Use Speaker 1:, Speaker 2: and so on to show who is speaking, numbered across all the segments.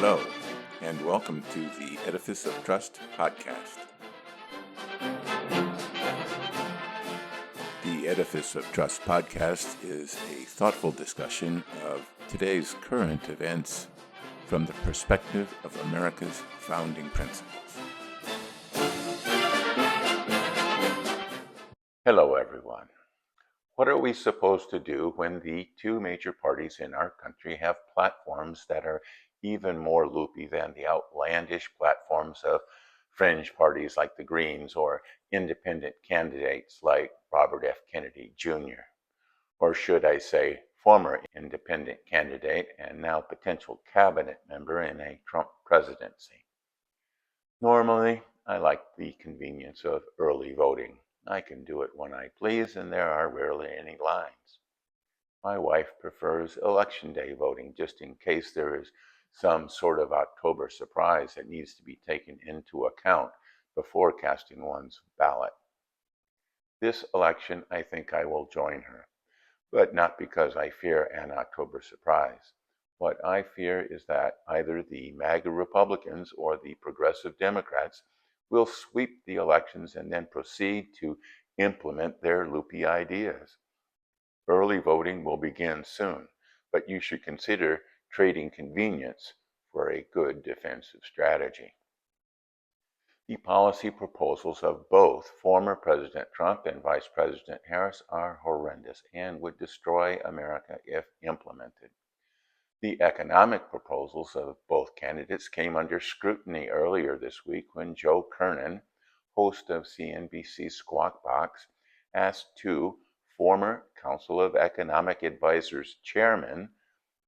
Speaker 1: Hello, and welcome to the Edifice of Trust podcast. The Edifice of Trust podcast is a thoughtful discussion of today's current events from the perspective of America's founding principles. Hello, everyone. What are we supposed to do when the two major parties in our country have platforms that are even more loopy than the outlandish platforms of fringe parties like the Greens or independent candidates like Robert F. Kennedy Jr., or should I say former independent candidate and now potential cabinet member in a Trump presidency? Normally, I like the convenience of early voting. I can do it when I please, and there are rarely any lines. My wife prefers election day voting just in case there is some sort of October surprise that needs to be taken into account before casting one's ballot. This election, I think I will join her, but not because I fear an October surprise. What I fear is that either the MAGA Republicans or the progressive Democrats will sweep the elections and then proceed to implement their loopy ideas. Early voting will begin soon, but you should consider trading convenience for a good defensive strategy. The policy proposals of both former President Trump and Vice President Harris are horrendous and would destroy America if implemented. The economic proposals of both candidates came under scrutiny earlier this week when Joe Kernan, host of CNBC's Squawk Box, asked two former Council of Economic Advisors chairmen,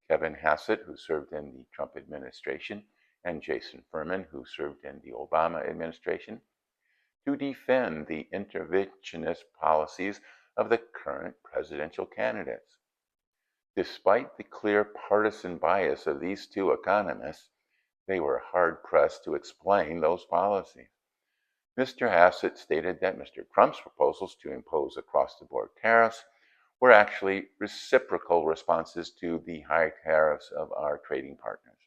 Speaker 1: Kevin Hassett, who served in the Trump administration, and Jason Furman, who served in the Obama administration, to defend the interventionist policies of the current presidential candidates. Despite the clear partisan bias of these two economists, they were hard-pressed to explain those policies. Mr. Hassett stated that Mr. Trump's proposals to impose across-the-board tariffs were actually reciprocal responses to the high tariffs of our trading partners.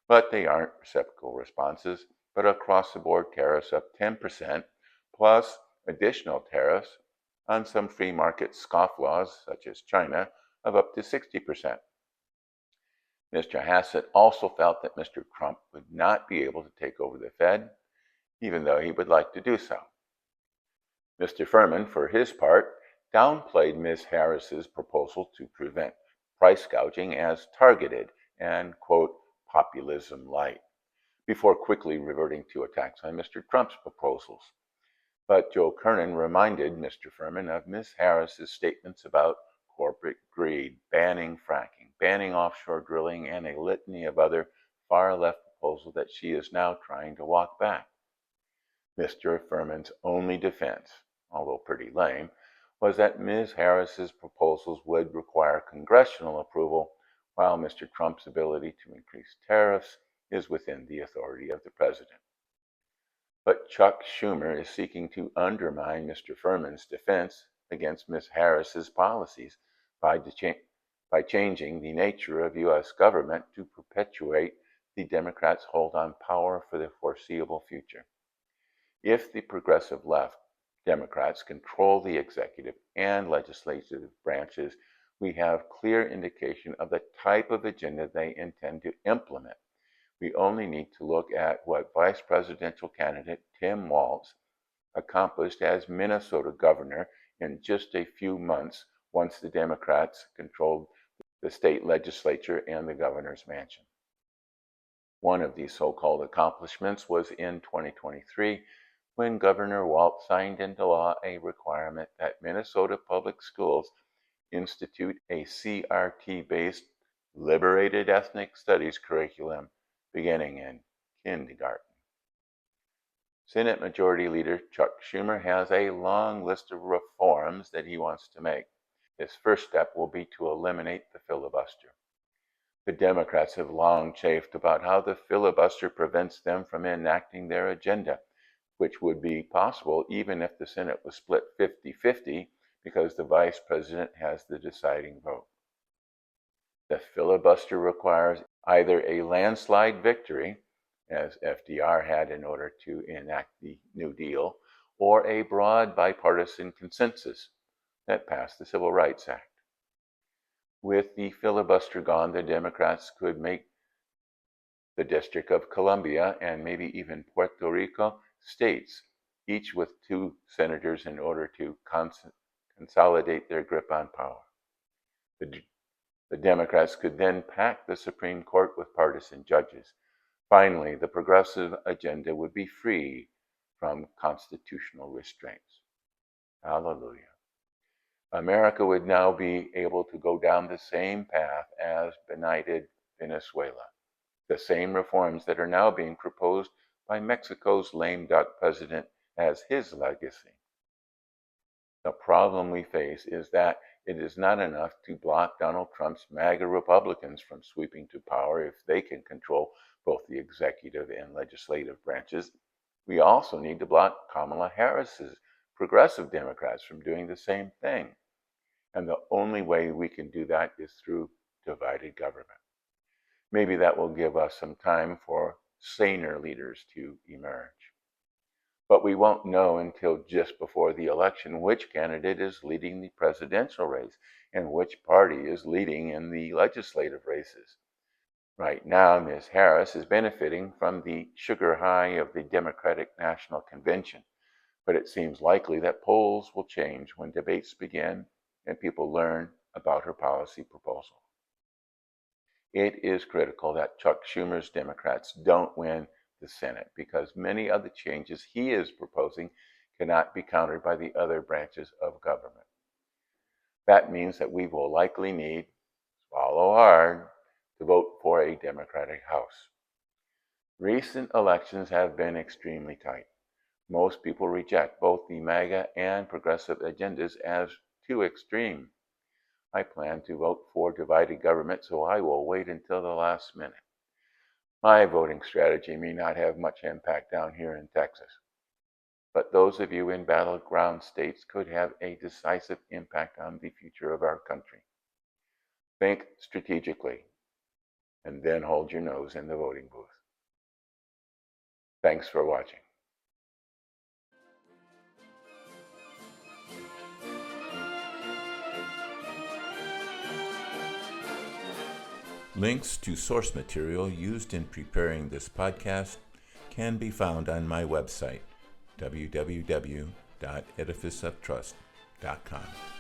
Speaker 1: But they aren't reciprocal responses, but across-the-board tariffs of 10% plus additional tariffs on some free market scofflaws, such as China, of up to 60%. Mr. Hassett also felt that Mr. Trump would not be able to take over the Fed, even though he would like to do so. Mr. Furman, for his part, downplayed Ms. Harris's proposal to prevent price gouging as targeted and, quote, populism light, before quickly reverting to attacks on Mr. Trump's proposals. But Joe Kernan reminded Mr. Furman of Ms. Harris's statements about corporate greed, banning fracking, banning offshore drilling, and a litany of other far-left proposals that she is now trying to walk back. Mr. Furman's only defense, although pretty lame, was that Ms. Harris's proposals would require congressional approval, while Mr. Trump's ability to increase tariffs is within the authority of the president. But Chuck Schumer is seeking to undermine Mr. Furman's defense against Ms. Harris's policies by changing the nature of U.S. government to perpetuate the Democrats' hold on power for the foreseeable future. If the progressive left Democrats control the executive and legislative branches, we have clear indication of the type of agenda they intend to implement. We only need to look at what Vice Presidential candidate Tim Walz accomplished as Minnesota governor in just a few months once the Democrats controlled the state legislature and the governor's mansion. One of these so-called accomplishments was in 2023 when Governor Walz signed into law a requirement that Minnesota public schools institute a CRT-based liberated ethnic studies curriculum beginning in kindergarten. Senate Majority Leader Chuck Schumer has a long list of reforms that he wants to make. His first step will be to eliminate the filibuster. The Democrats have long chafed about how the filibuster prevents them from enacting their agenda, which would be possible even if the Senate was split 50-50 because the vice president has the deciding vote. The filibuster requires either a landslide victory, as FDR had in order to enact the New Deal, or a broad bipartisan consensus that passed the Civil Rights Act. With the filibuster gone, the Democrats could make the District of Columbia and maybe even Puerto Rico states, each with 2 senators in order to consolidate their grip on power. The Democrats could then pack the Supreme Court with partisan judges. Finally, the progressive agenda would be free from constitutional restraints. Hallelujah. America would now be able to go down the same path as benighted Venezuela, the same reforms that are now being proposed by Mexico's lame duck president as his legacy. The problem we face is that it is not enough to block Donald Trump's MAGA Republicans from sweeping to power if they can control both the executive and legislative branches. We also need to block Kamala Harris's progressive Democrats from doing the same thing. And the only way we can do that is through divided government. Maybe that will give us some time for saner leaders to emerge. But we won't know until just before the election which candidate is leading the presidential race and which party is leading in the legislative races. Right now, Ms. Harris is benefiting from the sugar high of the Democratic National Convention, but it seems likely that polls will change when debates begin and people learn about her policy proposal. It is critical that Chuck Schumer's Democrats don't win the Senate because many of the changes he is proposing cannot be countered by the other branches of government. That means that we will likely need, swallow hard, to vote for a Democratic House. Recent elections have been extremely tight. Most people reject both the MAGA and progressive agendas as too extreme. I plan to vote for divided government, so I will wait until the last minute. My voting strategy may not have much impact down here in Texas, but those of you in battleground states could have a decisive impact on the future of our country. Think strategically, and then hold your nose in the voting booth. Thanks for watching. Links to source material used in preparing this podcast can be found on my website, www.edificeoftrust.com.